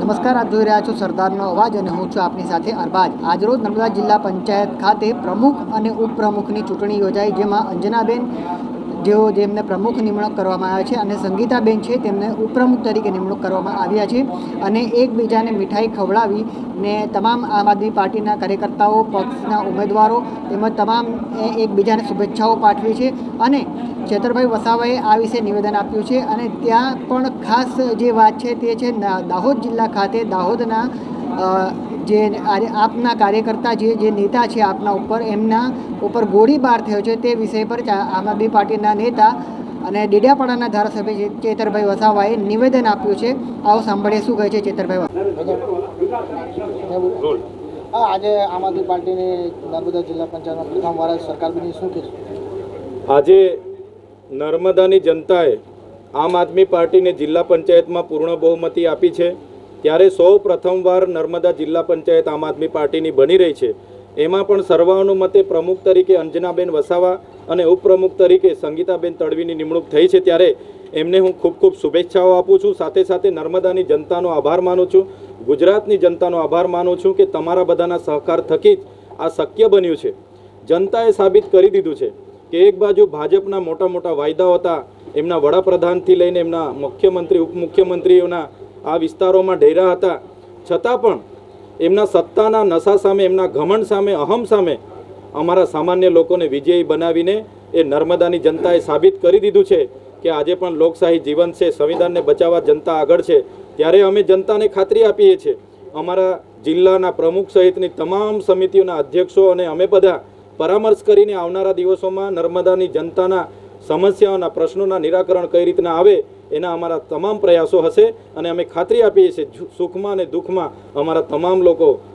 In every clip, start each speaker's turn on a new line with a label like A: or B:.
A: નમસ્કાર, આપ જોઈ રહ્યા છો સરદારનો અવાજ અને હું છું આપની સાથે અરબાજ। આજરોજ નર્મદા જિલ્લા પંચાયત ખાતે પ્રમુખ અને ઉપપ્રમુખની ચૂંટણી યોજાઈ, જેમાં અંજનાબેન જેમને પ્રમુખ નિમણૂક કરવામાં આવ્યા છે અને સંગીતાબેન છે તેમને ઉપપ્રમુખ તરીકે નિમણૂક કરવામાં આવ્યા છે અને એકબીજાને મીઠાઈ ખવડાવીને તમામ આમ આદમી પાર્ટીના કાર્યકર્તાઓ, પક્ષના ઉમેદવારો તેમજ તમામ એકબીજાને શુભેચ્છાઓ પાઠવી છે અને ચેતરભાઈ વસાવાએ આ વિશે નિવેદન આપ્યું છે। અને ત્યાં પણ ખાસ જે વાત છે તે છે દાહોદ જિલ્લા ખાતે દાહોદના જે આપના કાર્યકર્તા જે નેતા છે આપના ઉપર, એમના ઉપર ગોળીબાર થયો છે તે વિષય પર આમ આદમી પાર્ટીના નેતા અને ડેડિયાપાડાના ધારાસભ્ય ચેતરભાઈ વસાવાએ નિવેદન આપ્યું છે। આવો સાંભળીએ શું કહે છે ચેતરભાઈ વસાવા।
B: આજે આમ આદમી પાર્ટીની નર્મદા જિલ્લા પંચાયતમાં પ્રથમવાર સરકાર બની, શું કહેશો?
C: આજે નર્મદાની જનતાએ આમ આદમી પાર્ટીને જિલ્લા પંચાયતમાં પૂર્ણ બહુમતી આપી છે, ત્યારે સૌ પ્રથમવાર નર્મદા જિલ્લા પંચાયત આમ આદમી પાર્ટીની બની રહી છે। એમાં પણ સર્વાનુમતે પ્રમુખ તરીકે અંજનાબેન વસાવા અને ઉપપ્રમુખ તરીકે સંગીતાબેન તડવીની નિમણૂક થઈ છે, ત્યારે એમને હું ખૂબ ખૂબ શુભેચ્છાઓ આપું છું। સાથે સાથે નર્મદાની જનતાનો આભાર માનું છું, ગુજરાતની જનતાનો આભાર માનું છું કે તમારા બધાના સહકાર થકી જ આ શક્ય બન્યું છે। જનતાએ સાબિત કરી દીધું છે કે એક બાજુ ભાજપના મોટા મોટા વાયદાઓ હતા, એમના વડાપ્રધાનથી લઈને એમના મુખ્યમંત્રી ઉપમુખ્યમંત્રીઓના આ વિસ્તારોમાં ઢેરા હતા, છતાં પણ એમના સત્તાના નશા સામે, એમના ઘમંડ સામે, અહમ સામે અમારા સામાન્ય લોકોને વિજયી બનાવીને એ નર્મદાની જનતાએ સાબિત કરી દીધું છે કે આજે પણ લોકશાહી જીવંત છે, સંવિધાનને બચાવવા જનતા આગળ છે। ત્યારે અમે જનતાને ખાતરી આપીએ છીએ, અમારા જિલ્લાના પ્રમુખ સહિતની તમામ સમિતિઓના અધ્યક્ષો અને અમે બધા પરામર્શ કરીને આવનારા દિવસોમાં નર્મદાની જનતાના સમસ્યાઓના પ્રશ્નોના નિરાકરણ કઈ રીતના આવે એના અમારા તમામ પ્રયાસો હશે અને અમે ખાતરી આપીએ છીએ સુખમાં અને દુઃખમાં અમારા તમામ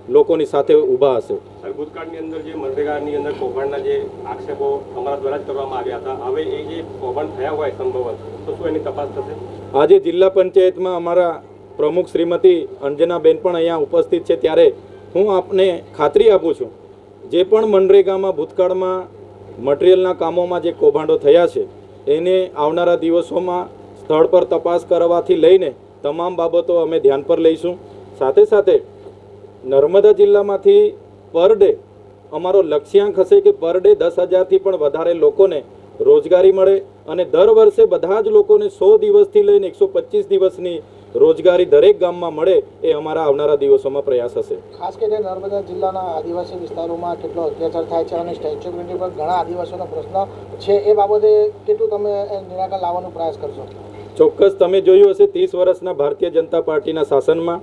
C: લોકોની સાથે ઊભા હશે।
D: ભૂતકાળની અંદર જે મનરેગાની અંદર કૌભાંડના જે આક્ષેપો અમારા દ્વારા જ કરવામાં આવ્યા હતા, હવે એ જે કૌભાંડ થયા હોય સંભવત, તો શું એની તપાસ થશે? આજે જિલ્લા પંચાયતમાં અમારા પ્રમુખ શ્રીમતી અંજનાબેન પણ અહીંયા ઉપસ્થિત છે, ત્યારે હું આપને ખાતરી આપું છું જે પણ મનરેગામાં ભૂતકાળમાં મટીરિયલના કામોમાં જે કૌભાંડો થયા છે એને આવનારા દિવસોમાં સ્થળ પર તપાસ કરવાથી લઈને તમામ બાબતો અમે ધ્યાન પર લઈશું। સાથે સાથે નર્મદા જિલ્લામાંથી પર ડે અમારો લક્ષ્યાંક હશે કે પર ડે 10,000થી પણ વધારે લોકોને રોજગારી મળે અને દર વર્ષે બધા જ લોકોને 100 દિવસથી લઈને 125 દિવસની રોજગારી દરેક ગામમાં મળે, એ અમારા આવનારા દિવસોમાં પ્રયાસ હશે।
B: ખાસ કરીને નર્મદા જિલ્લાના આદિવાસી વિસ્તારોમાં કેટલો અત્યાચાર થાય છે અને સ્ટેચ્યુ ઓફ યુનિટી પર ઘણા આદિવાસીઓનો પ્રશ્ન છે, એ બાબતે કેટલું તમે નિરાકરણ લાવવાનો પ્રયાસ કરશો?
C: ચોક્કસ, તમે જોયું હશે 30 વર્ષના ભારતીય જનતા પાર્ટીના શાસનમાં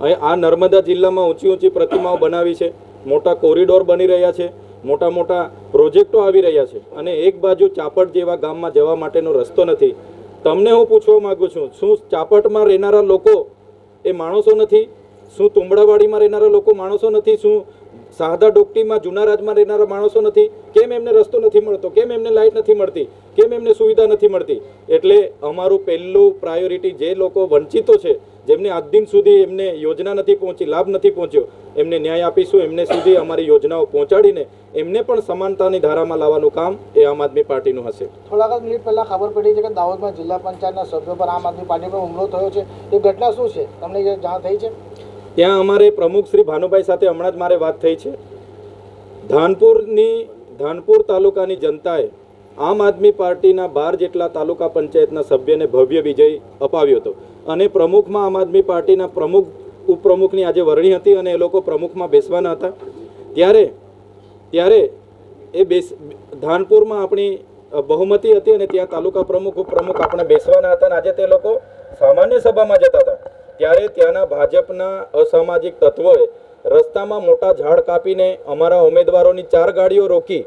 C: આ નર્મદા જિલ્લામાં ઊંચી ઊંચી પ્રતિમાઓ બનાવી છે, મોટા કોરિડોર બની રહ્યા છે, મોટા મોટા પ્રોજેક્ટો આવી રહ્યા છે અને એક બાજુ ચાપડ જેવા ગામમાં જવા માટેનો રસ્તો નથી। તમને હું પૂછવા માગું છું, શું ચાપટમાં રહેનારા લોકો એ માણસો નથી? શું તુંબડાવાડીમાં રહેનારા લોકો માણસો નથી? શું સાદા ડોકટીમાં જૂના રાજમાં રહેનારા માણસો નથી? કેમ એમને રસ્તો નથી મળતો? કેમ એમને લાઇટ નથી મળતી? કેમ એમને સુવિધા નથી મળતી? એટલે અમારું પહેલું પ્રાયોરિટી જે લોકો વંચિતો છે, જેમને આજ દિન સુધી એમને યોજના નથી પહોંચી, લાભ નથી પહોંચ્યો, એમને ન્યાય આપીશું। એમને સુધી અમારી યોજનાઓ પહોંચાડીને એમને પણ સમાનતાની ધારામાં લાવવાનું કામ એ આમ આદમી પાર્ટીનું હશે।
B: થોડાક મિનિટ પહેલાં ખબર પડી છે કે દાહોદમાં જિલ્લા પંચાયતના સભ્યો પર આમ આદમી પાર્ટી પર હુમલો થયો છે, એ ઘટના શું છે, તમને જાણ થઈ છે?
C: ત્યાં અમારે પ્રમુખ શ્રી ભાનુભાઈ સાથે હમણાં જ મારે વાત થઈ છે। ધાનપુર તાલુકાની જનતાએ આમ આદમી પાર્ટીના 12 જેટલા તાલુકા પંચાયતના સભ્યને ભવ્ય વિજય અપાવ્યો હતો અને પ્રમુખમાં આમ આદમી પાર્ટીના પ્રમુખ ઉપપ્રમુખની આજે વરણી હતી અને એ લોકો પ્રમુખમાં બેસવાના હતા। ત્યારે એ ધાનપુરમાં આપણી બહુમતી હતી અને ત્યાં તાલુકા પ્રમુખ ઉપપ્રમુખ આપણે બેસવાના હતા અને આજે તે લોકો સામાન્ય સભામાં જતા હતા, ત્યારે ત્યાંના ભાજપના અસામાજિક તત્વોએ રસ્તામાં મોટા ઝાડ કાપીને અમારા ઉમેદવારોની 4 ગાડીઓ રોકી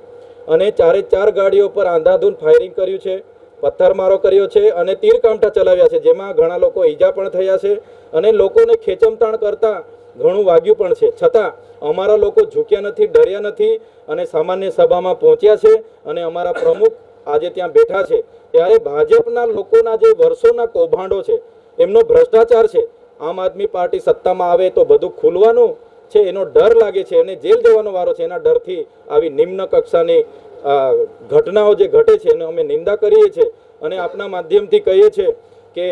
C: અને 4 ગાડીઓ પર આંધાધૂંધ ફાયરિંગ કર્યું છે, પથ્થરમારો કર્યો છે અને તીરકામઠા ચલાવ્યા છે, જેમાં ઘણા લોકો ઈજા પણ થયા છે અને લોકોને ખેંચમતાણ કરતા ઘણું વાગ્યું પણ છે। છતાં અમારા લોકો ઝૂક્યા નથી, ડર્યા નથી અને સામાન્ય સભામાં પહોંચ્યા છે અને અમારા પ્રમુખ આજે ત્યાં બેઠા છે। ત્યારે ભાજપના લોકોના જે વર્ષોના કૌભાંડો છે, એમનો ભ્રષ્ટાચાર છે, આમ આદમી પાર્ટી સત્તામાં આવે તો બધું ખુલવાનું છે એનો ડર લાગે છે અને જેલ જવાનો વારો છે, એના ડરથી આવી નિમ્ન કક્ષાની ઘટનાઓ જે ઘટે છે એનો અમે નિંદા કરીએ છીએ અને આપના માધ્યમથી કહીએ છીએ કે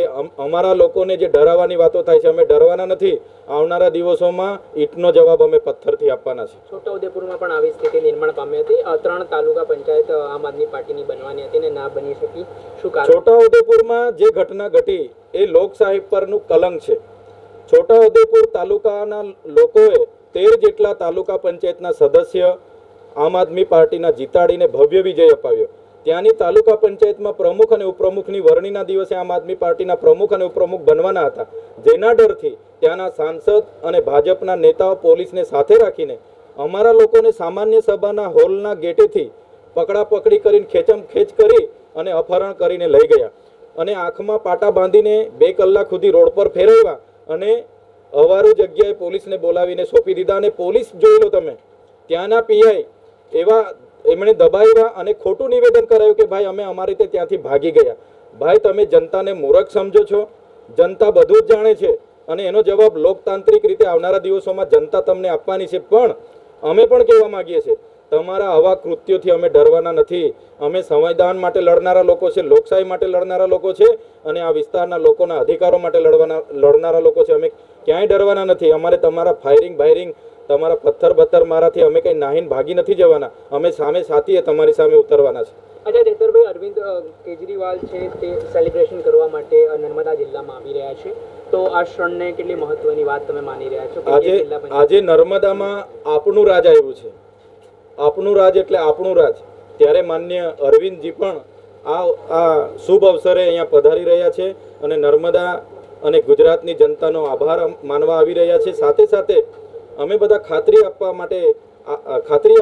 C: અમારા લોકોને જે ડરાવવાની વાતો થાય છે, અમે ડરવાના નથી. આવનારા દિવસોમાં ઈંટનો જવાબ અમે પથ્થરથી આપવાના છે.
E: છોટાઉદેપુરમાં પણ આવી સ્થિતિ નિર્માણ પામી હતી. 3 તાલુકા પંચાયત આમ આદમી પાર્ટીની બનવાની હતી ને ના બની શકી. શું કારણ?
C: છોટાઉદેપુરમાં જે ઘટના ઘટી એ લોકશાહી પરનું કલંક છે. છોટાઉદેપુર તાલુકાના લોકોએ 13 જેટલા તાલુકા પંચાયતના સદસ્ય આમ આદમી પાર્ટીના જીતાડીને ભવ્ય વિજય અપાવ્યો. ત્યાંની તાલુકા પંચાયતમાં પ્રમુખ અને ઉપપ્રમુખની વરણીના દિવસે આમ આદમી પાર્ટીના પ્રમુખ અને ઉપપ્રમુખ બનવાના હતા. જેના ડરથી ત્યાંના સાંસદ અને ભાજપના નેતાઓ પોલીસને સાથે રાખીને અમારા લોકોને સામાન્ય સભાના હોલના ગેટેથી પકડાપકડી કરીને ખેંચ કરી અને અપહરણ કરીને લઈ ગયા અને આંખમાં પાટા બાંધીને 2 કલાક સુધી રોડ પર ફેરવ્યા અને અવારું જગ્યાએ પોલીસને બોલાવીને સોંપી દીધા. અને પોલીસ જોઈ લો તમે, ત્યાંના પીઆઈ એવા એમણે દબાવ્યા અને ખોટું નિવેદન કરાયું કે ભાઈ અમે અમારી રીતે ત્યાંથી ભાગી ગયા. ભાઈ તમે જનતાને મૂર્ખ સમજો છો? જનતા બધું જ જાણે છે અને એનો જવાબ લોકતાંત્રિક રીતે આવનારા દિવસોમાં જનતા તમને આપવાની છે. પણ અમે પણ કહેવા માંગીએ છીએ, તમારા આવા કૃત્યોથી અમે ડરવાના નથી. અમે સંવિધાન માટે લડનારા લોકો છે, લોકશાહી માટે લડનારા લોકો છે અને આ વિસ્તારના લોકોના અધિકારો માટે લડનારા લોકો છે. અમે ક્યાંય ડરવાના નથી. અમારે તમારા ફાયરિંગ તમારા પથ્થર મારાથી અમે કંઈ નાહીને ભાગી નથી જવાના. અમે સામે સાથીએ તમારી સામે ઉતરવાના છે.
E: અચ્છા ચેતરભાઈ, અરવિંદ કેજરીવાલ છે તે સેલિબ્રેશન કરવા માટે નર્મદા જિલ્લામાં આવી રહ્યા છે, તો આ ક્ષણને કેટલી મહત્વની વાત તમે માની રહ્યા છો?
C: આજે નર્મદામાં આપણું રાજ આવ્યું છે. આપણું રાજ એટલે આપણું રાજ. ત્યારે માન્ય અરવિંદજી પણ આ શુભ અવસરે અહીંયા પધારી રહ્યા છે અને નર્મદા અને ગુજરાતની જનતાનો આભાર માનવા આવી રહ્યા છે. સાથે સાથે અમે બધા ખાતરી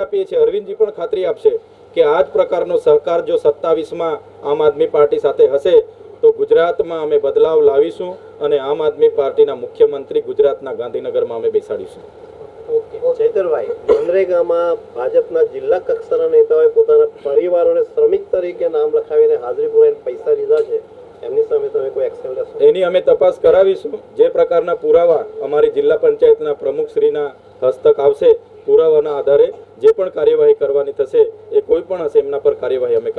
C: આપીએ છીએ, અરવિંદજી પણ ખાતરી આપશે કે આ જ પ્રકારનો સહકાર જો 27માં આમ આદમી પાર્ટી સાથે હશે તો ગુજરાતમાં અમે બદલાવ લાવીશું અને આમ આદમી પાર્ટીના મુખ્યમંત્રી ગુજરાતના ગાંધીનગરમાં અમે બેસાડીશું.
F: ચૈતરભાઈ, મનરેગામાં ભાજપના જિલ્લા કક્ષાના નેતાઓએ પોતાના પરિવારોને શ્રમિક તરીકે નામ લખાવીને હાજરી પુરાવીને પૈસા લીધા છે, એમની સામે તમે કોઈ એક્શન લેશો?
C: એની અમે તપાસ કરાવીશું. જે પ્રકારના પુરાવા અમારી જિલ્લા પંચાયતના પ્રમુખશ્રીના હસ્તક આવશે, પુરાવાના આધારે જે પણ કાર્યવાહી કરવાની થશે એ કોઈ પણ હશે એમના પર કાર્યવાહી અમે